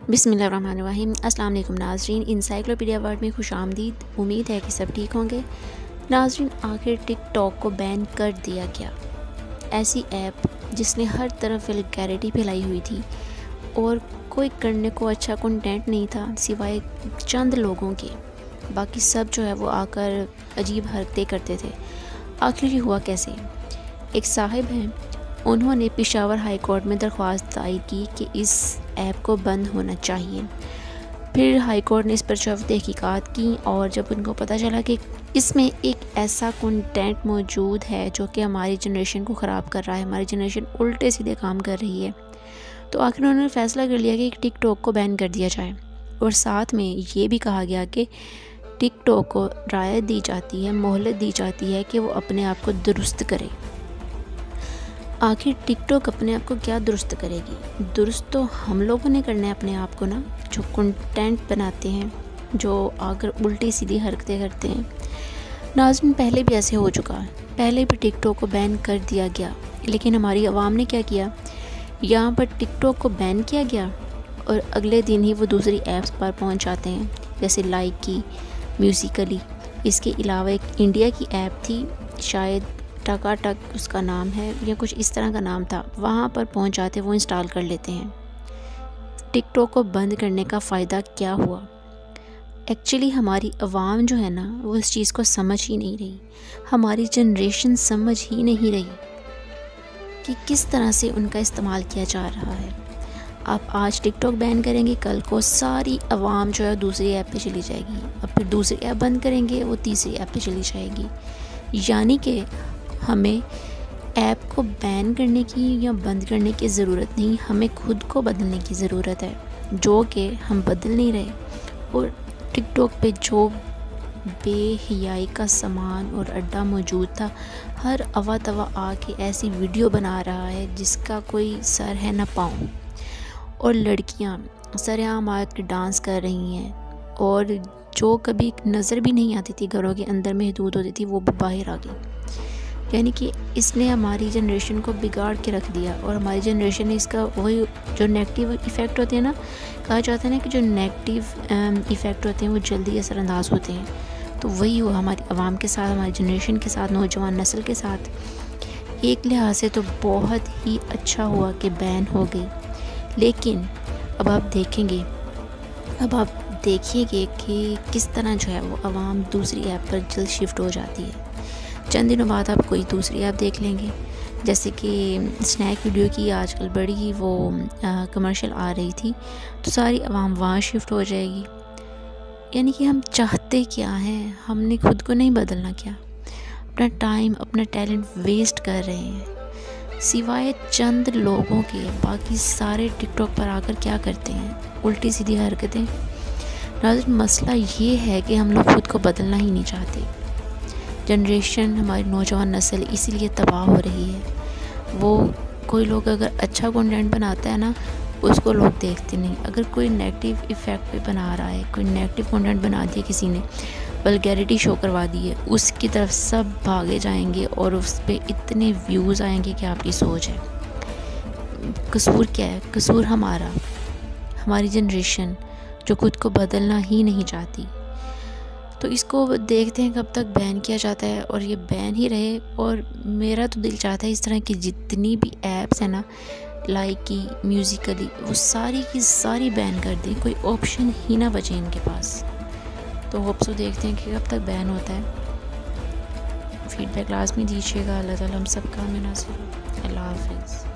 बिस्मिल्लाहिर्रहमानिर्रहीम। अस्सलाम वालेकुम नाज़रीन, इंसाइक्लोपीडिया वर्ल्ड में खुशामदीद। उम्मीद है कि सब ठीक होंगे। नाज़रीन, आखिर टिकटॉक को बैन कर दिया गया। ऐसी ऐप जिसने हर तरफ वल्गैरिटी फैलाई हुई थी और कोई करने को अच्छा कंटेंट नहीं था सिवाय चंद लोगों के। बाकी सब जो है वो आकर अजीब हरकतें करते थे। आखिर ये हुआ कैसे? एक साहिब हैं, उन्होंने पेशावर हाई कोर्ट में दरख्वास्त दायर की कि इस ऐप को बंद होना चाहिए। फिर हाई कोर्ट ने इस पर जो है तहकीकात की और जब उनको पता चला कि इसमें एक ऐसा कंटेंट मौजूद है जो कि हमारी जनरेशन को ख़राब कर रहा है, हमारी जनरेशन उल्टे सीधे काम कर रही है, तो आखिर उन्होंने फ़ैसला कर लिया कि टिकटॉक को बैन कर दिया जाए। और साथ में ये भी कहा गया कि टिकटॉक को रायत दी जाती है, मोहलत दी जाती है कि वो अपने आप को दुरुस्त करे। आखिर टिकटॉक अपने आप को क्या दुरुस्त करेगी? दुरुस्त तो हम लोगों ने करना है अपने आप को ना, जो कंटेंट बनाते हैं, जो आकर उल्टी सीधी हरकतें करते हैं। नाज़रीन, पहले भी ऐसे हो चुका है, पहले भी टिकटॉक को बैन कर दिया गया, लेकिन हमारी आवाम ने क्या किया, यहाँ पर टिकटॉक को बैन किया गया और अगले दिन ही वो दूसरी ऐप्स पर पहुँच जाते हैं, जैसे लाइकी, म्यूज़िकली। इसके अलावा एक इंडिया की ऐप थी, शायद टकाटक उसका नाम है या कुछ इस तरह का नाम था, वहाँ पर पहुँच जाते वो इंस्टॉल कर लेते हैं। टिकटॉक को बंद करने का फ़ायदा क्या हुआ? एक्चुअली हमारी आवाम जो है ना, वो इस चीज़ को समझ ही नहीं रही, हमारी जनरेशन समझ ही नहीं रही कि किस तरह से उनका इस्तेमाल किया जा रहा है। आप आज टिकटॉक बैन करेंगे, कल को सारी आवाम जो है दूसरी ऐप पे चली जाएगी, अब फिर दूसरी ऐप बंद करेंगे, वो तीसरी ऐप पे चली जाएगी। यानी कि हमें ऐप को बैन करने की या बंद करने की ज़रूरत नहीं, हमें खुद को बदलने की ज़रूरत है, जो कि हम बदल नहीं रहे। और टिकटॉक पे जो बेहयाई का सामान और अड्डा मौजूद था, हर अवा तवा आके ऐसी वीडियो बना रहा है जिसका कोई सर है ना पाँव, और लड़कियां सरेआम आके डांस कर रही हैं, और जो कभी नज़र भी नहीं आती थी, घरों के अंदर महदूद होती थी, वो भी बाहर आ गई। यानी कि इसने हमारी जनरेशन को बिगाड़ के रख दिया। और हमारी जनरेशन ने इसका वही जो नेगेटिव इफ़ेक्ट होते हैं ना, कहा जाता है ना कि जो नेगेटिव इफ़ेक्ट होते हैं वो जल्दी असरअंदाज होते हैं, तो वही हुआ हमारी आवाम के साथ, हमारी जनरेशन के साथ, नौजवान नस्ल के साथ। एक लिहाज से तो बहुत ही अच्छा हुआ कि बैन हो गई, लेकिन अब आप देखिएगा कि किस तरह जो है वो आवाम दूसरी ऐप पर जल्द शिफ्ट हो जाती है। चंद दिनों बाद आप कोई दूसरी ऐप देख लेंगे, जैसे कि स्नैक वीडियो की आजकल बड़ी ही वो कमर्शियल आ रही थी, तो सारी आवाम वहाँ शिफ्ट हो जाएगी। यानी कि हम चाहते क्या हैं? हमने खुद को नहीं बदलना क्या? अपना टाइम, अपना टैलेंट वेस्ट कर रहे हैं सिवाय चंद लोगों के। बाकी सारे टिकटॉक पर आकर क्या करते हैं? उल्टी सीधी हरकतें। नाज़रीन, मसला ये है कि हम लोग खुद को बदलना ही नहीं चाहते। जनरेशन, हमारी नौजवान नस्ल इसीलिए तबाह हो रही है। वो कोई लोग अगर अच्छा कंटेंट बनाता है ना, उसको लोग देखते नहीं। अगर कोई नेगेटिव इफ़ेक्ट पे बना रहा है, कोई नेगेटिव कंटेंट बना दिया किसी ने, वल्गैरिटी शो करवा दी है, उसकी तरफ सब भागे जाएंगे और उस पर इतने व्यूज़ आएंगे कि आपकी सोच है। कसूर क्या है? कसूर हमारा, हमारी जनरेशन जो खुद को बदलना ही नहीं चाहती। तो इसको देखते हैं कब तक बैन किया जाता है, और ये बैन ही रहे। और मेरा तो दिल चाहता है इस तरह की जितनी भी ऐप्स हैं ना, लाइकी, म्यूज़िकली, वो सारी की सारी बैन कर दें, कोई ऑप्शन ही ना बचे इनके पास। तो होप्स देखते हैं कि कब तक बैन होता है। फीडबैक लाजमी दीजिएगा। अल्लाह ताला हम सबका में नासिर हो। अल्लाह हाफ़िज़।